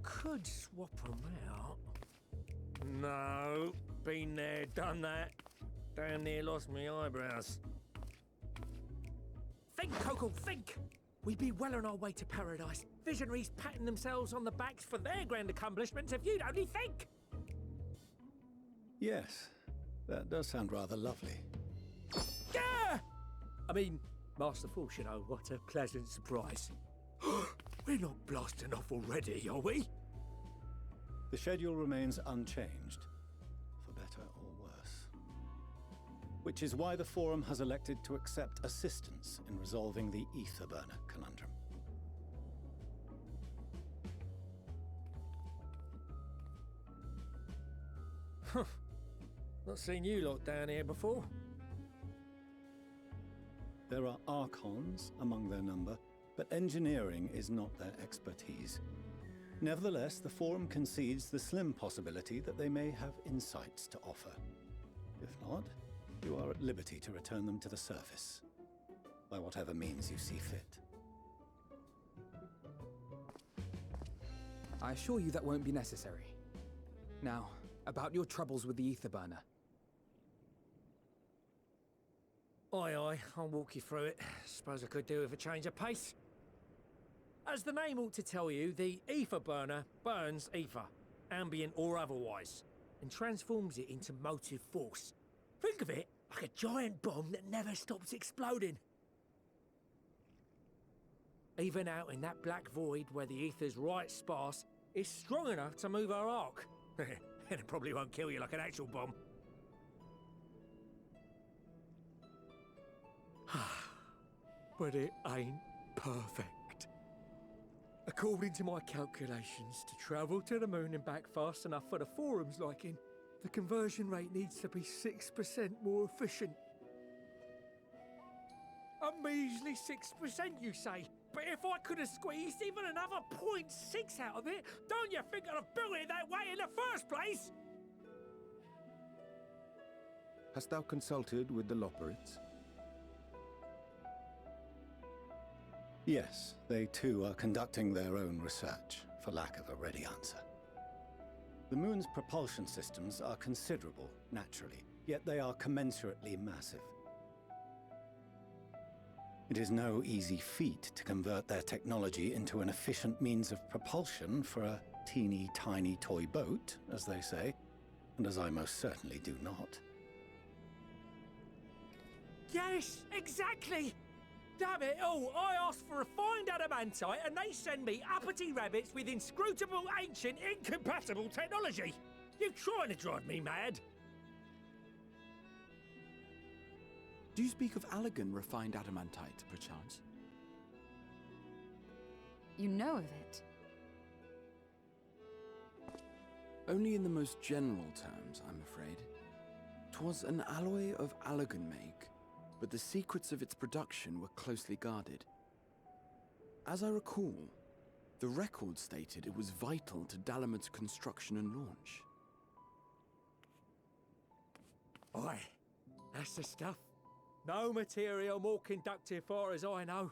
Could swap them out. No, been there, done that. Damn near lost me eyebrows. Think, Coco, think! We'd be well on our way to paradise. Visionaries patting themselves on the backs for their grand accomplishments if you'd only think! Yes, that does sound rather lovely. Yeah! I mean, masterful, you know, what a pleasant surprise. We're not blasting off already, are we? The schedule remains unchanged, for better or worse. Which is why the Forum has elected to accept assistance in resolving the ether burner conundrum. Not seen you lot down here before. There are Archons among their number, but engineering is not their expertise. Nevertheless, the Forum concedes the slim possibility that they may have insights to offer. If not, you are at liberty to return them to the surface, by whatever means you see fit. I assure you that won't be necessary. Now, about your troubles with the ether burner. Aye, aye, I'll walk you through it. Suppose I could do with a change of pace. As the name ought to tell you, the ether burner burns ether, ambient or otherwise, and transforms it into motive force. Think of it like a giant bomb that never stops exploding. Even out in that black void where the ether's right sparse, it's strong enough to move our arc. And it probably won't kill you like an actual bomb. But it ain't perfect. According to my calculations, to travel to the moon and back fast enough for the Forum's liking, the conversion rate needs to be 6% more efficient. A measly 6%, you say? But if I could have squeezed even another 0.6 out of it, don't you think I'd have built it that way in the first place? Hast thou consulted with the Loperites? Yes, they too are conducting their own research, for lack of a ready answer. The moon's propulsion systems are considerable, naturally, yet they are commensurately massive. It is no easy feat to convert their technology into an efficient means of propulsion for a teeny tiny toy boat, as they say, and as I most certainly do not. Yes, exactly! Damn it all, I asked for refined adamantite and they send me uppity rabbits with inscrutable, ancient, incompatible technology! You're trying to drive me mad! Do you speak of Allegan refined adamantite, perchance? You know of it? Only in the most general terms, I'm afraid. 'Twas an alloy of Allegan make, but the secrets of its production were closely guarded. As I recall, the record stated it was vital to Dalamud's construction and launch. Aye, that's the stuff. No material more conductive far as I know.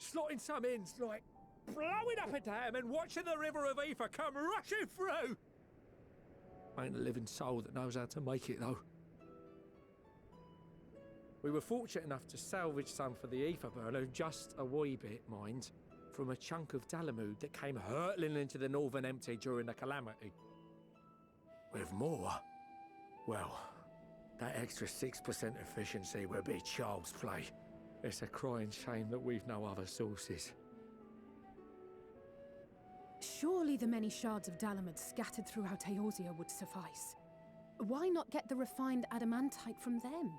Slotting some ends like blowing up a dam and watching the river of ether come rushing through. Ain't a living soul that knows how to make it though. We were fortunate enough to salvage some for the ether burner, just a wee bit, mind, from a chunk of Dalamud that came hurtling into the Northern Empty during the calamity. With more, well, that extra 6% efficiency would be child's play. It's a crying shame that we've no other sources. Surely the many shards of Dalamud scattered throughout Eorzea would suffice. Why not get the refined adamantite from them?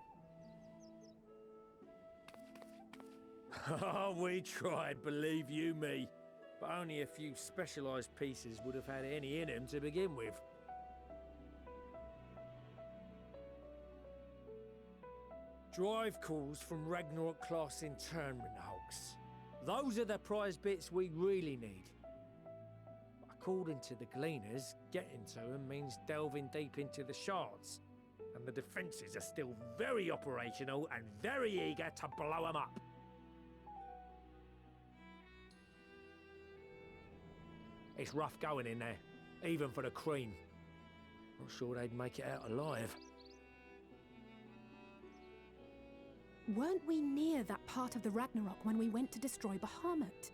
Oh, we tried, believe you me. But only a few specialised pieces would have had any in them to begin with. Drive calls from Ragnarok-class internment hulks. Those are the prize bits we really need. According to the Gleaners, getting to them means delving deep into the shards. And the defences are still very operational and very eager to blow them up. It's rough going in there, even for the cream. Not sure they'd make it out alive. Weren't we near that part of the Ragnarok when we went to destroy Bahamut?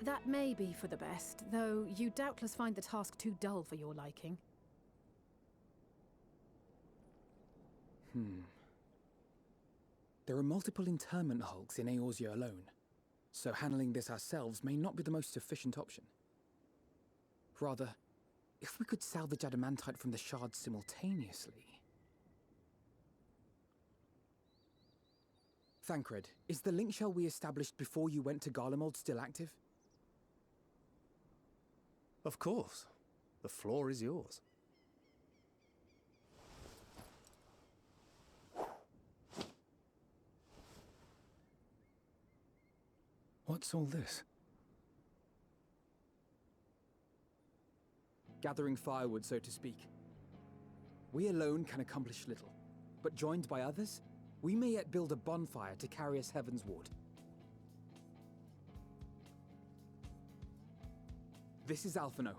That may be for the best, though you doubtless find the task too dull for your liking. There are multiple internment hulks in Eorzea alone, so handling this ourselves may not be the most efficient option. Rather, if we could salvage adamantite from the shards simultaneously... Thancred, is the link shell we established before you went to Garlemald still active? Of course. The floor is yours. What's all this? Gathering firewood, so to speak. We alone can accomplish little, but joined by others, we may yet build a bonfire to carry us heavenward. This is Alphino.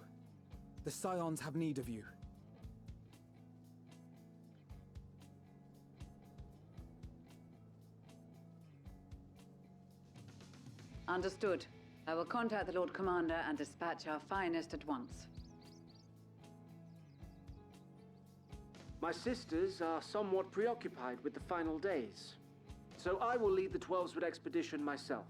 The Scions have need of you. Understood. I will contact the Lord Commander and dispatch our finest at once. My sisters are somewhat preoccupied with the final days, so I will lead the 12-Sword expedition myself.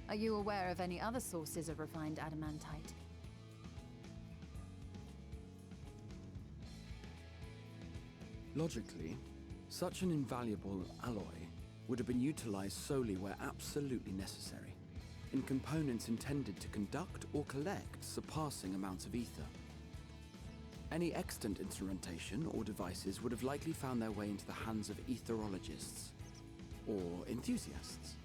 Are you aware of any other sources of refined adamantite? Logically, such an invaluable alloy would have been utilized solely where absolutely necessary, in components intended to conduct or collect surpassing amounts of ether. Any extant instrumentation or devices would have likely found their way into the hands of etherologists. or enthusiasts.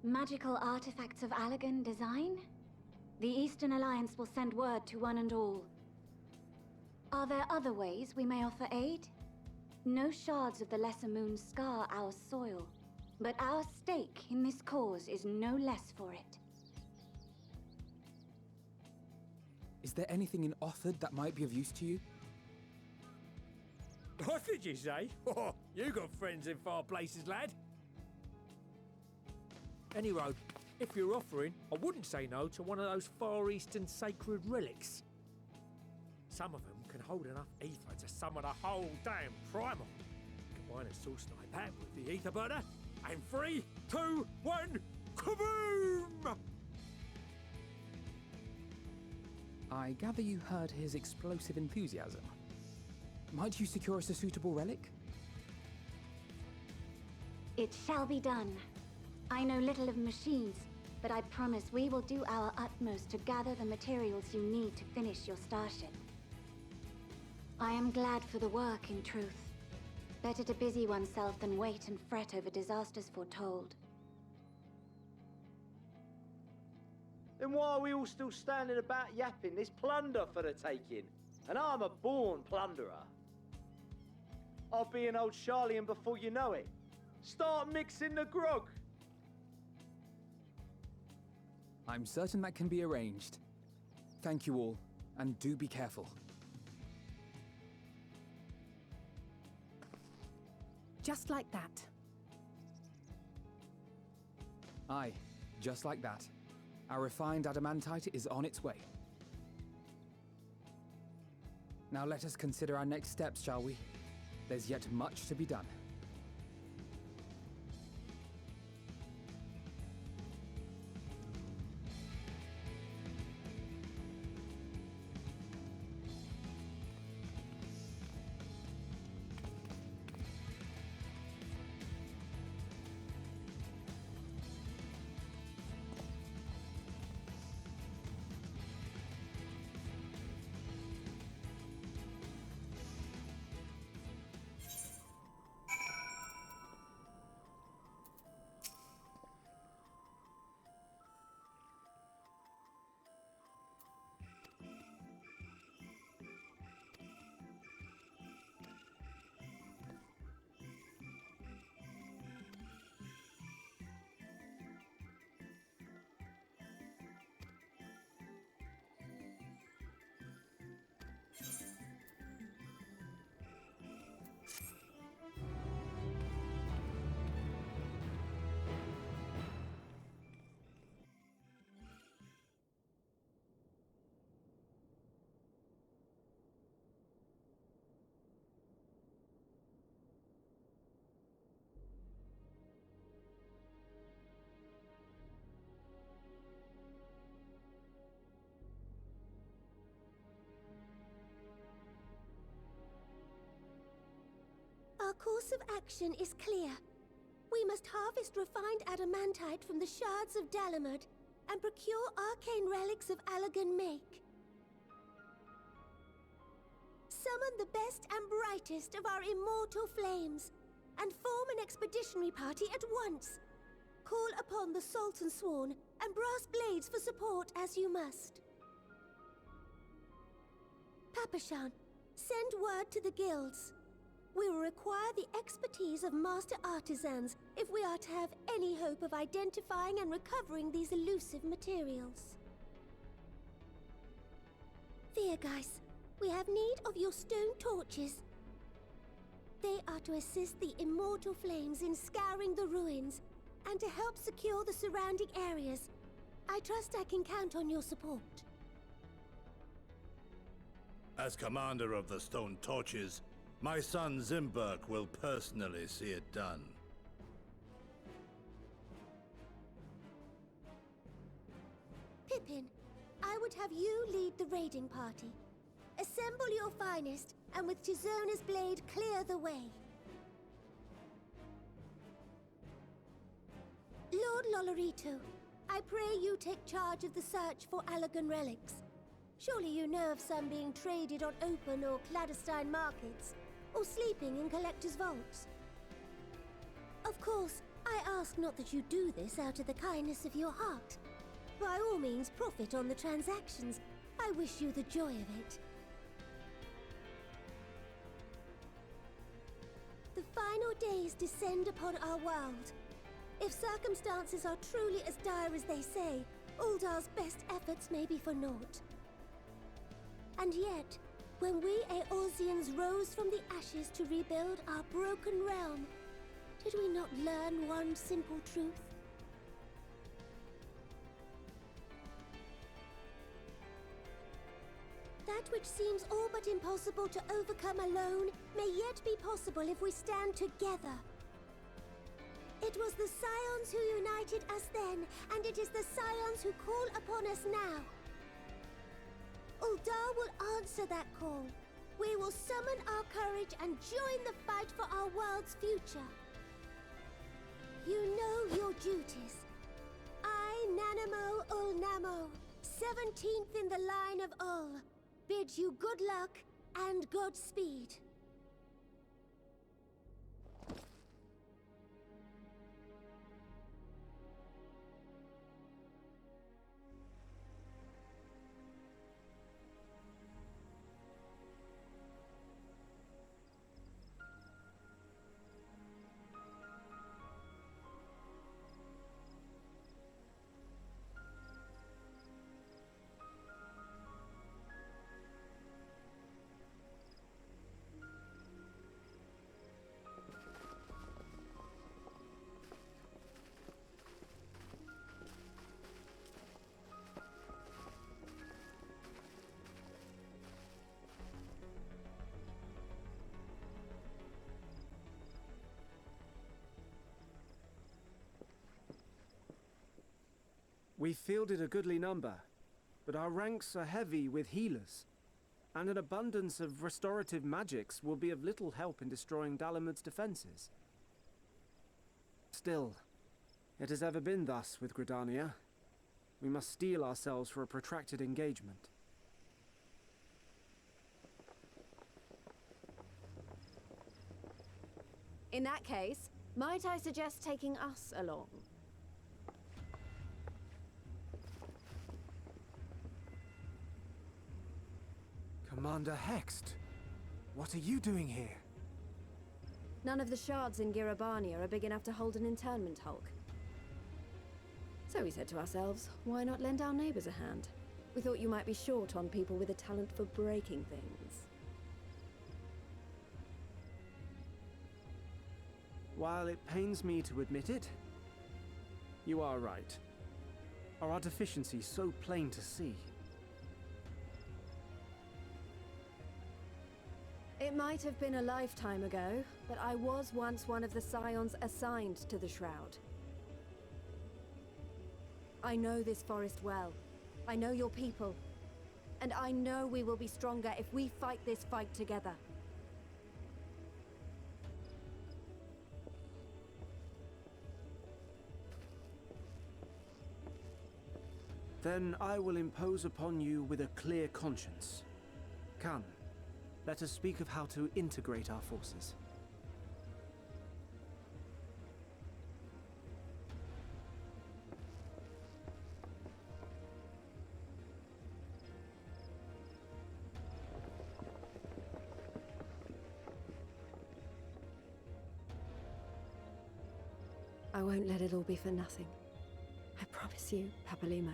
Magical artifacts of Allagan design? The Eastern Alliance will send word to one and all. Are there other ways we may offer aid? No shards of the Lesser Moon scar our soil, but our stake in this cause is no less for it. Is there anything in Othard that might be of use to you? What did you say? Oh, you got friends in far places, lad. Any road, if you're offering, I wouldn't say no to one of those Far Eastern sacred relics. Some of them can hold enough ether to summon a whole damn primal. Combine a source like that with the ether burner, and 3, 2, 1, kaboom! I gather you heard his explosive enthusiasm. Might you secure us a suitable relic? It shall be done. I know little of machines, but I promise we will do our utmost to gather the materials you need to finish your starship. I am glad for the work, in truth. Better to busy oneself than wait and fret over disasters foretold. Then why are we all still standing about yapping? There's plunder for the taking, and I'm a born plunderer. I'll be an old Charlian before you know it. Start mixing the grog. I'm certain that can be arranged. Thank you all, and do be careful. Just like that. Aye, just like that. Our refined adamantite is on its way. Now let us consider our next steps, shall we? There's yet much to be done. Our course of action is clear. We must harvest refined adamantite from the shards of Dalamud and procure arcane relics of Allagan make. Summon the best and brightest of our immortal flames and form an expeditionary party at once. Call upon the Sultan Sworn and Brass Blades for support as you must. Papashan, send word to the guilds. We will require the expertise of master artisans if we are to have any hope of identifying and recovering these elusive materials. Viergeist, we have need of your stone torches. They are to assist the immortal flames in scouring the ruins and to help secure the surrounding areas. I trust I can count on your support. As commander of the Stone Torches, my son Zimberk will personally see it done. Pippin, I would have you lead the raiding party. Assemble your finest, and with Tizona's blade clear the way. Lord Lolorito, I pray you take charge of the search for Allagan relics. Surely you know of some being traded on open or clandestine markets, or sleeping in collectors' vaults. Of course, I ask not that you do this out of the kindness of your heart. By all means, profit on the transactions. I wish you the joy of it. The final days descend upon our world. If circumstances are truly as dire as they say, Uldar's best efforts may be for naught. And yet, when we Eorzeans rose from the ashes to rebuild our broken realm, did we not learn one simple truth? That which seems all but impossible to overcome alone may yet be possible if we stand together. It was the Scions who united us then, and it is the Scions who call upon us now. Uldar will answer that call. We will summon our courage and join the fight for our world's future. You know your duties. I, Nanamo Ulnamo, 17th in the line of Ul, bid you good luck and Godspeed. We fielded a goodly number, but our ranks are heavy with healers, and an abundance of restorative magics will be of little help in destroying Dalamud's defenses. Still, it has ever been thus with Gridania. We must steel ourselves for a protracted engagement. In that case, might I suggest taking us along? Commander Hext, what are you doing here? None of the shards in Girabania are big enough to hold an internment hulk. So we said to ourselves, why not lend our neighbors a hand? We thought you might be short on people with a talent for breaking things. While it pains me to admit it, you are right. Our deficiency so plain to see. It might have been a lifetime ago, but I was once one of the Scions assigned to the Shroud. I know this forest well. I know your people. And I know we will be stronger if we fight this fight together. Then I will impose upon you with a clear conscience. Come. Let us speak of how to integrate our forces. I won't let it all be for nothing. I promise you, Papalimo.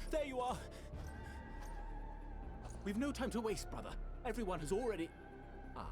There you are! We've no time to waste, brother. Everyone has already... Ah.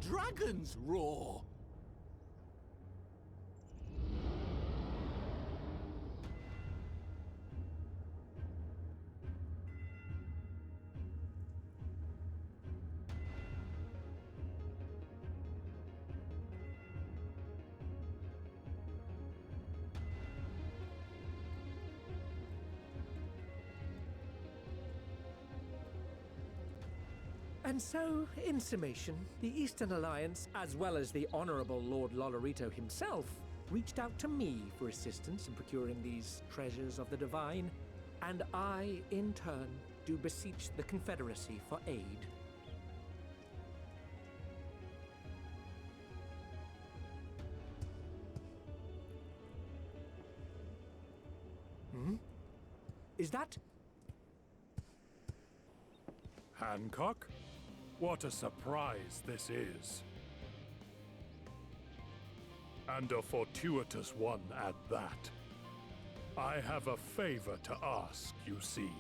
dragons roar. And so, in summation, the Eastern Alliance, as well as the Honourable Lord Lolorito himself, reached out to me for assistance in procuring these treasures of the divine, and I, in turn, do beseech the Confederacy for aid. Is that... Hancock? What a surprise this is. And a fortuitous one at that. I have a favor to ask, you see.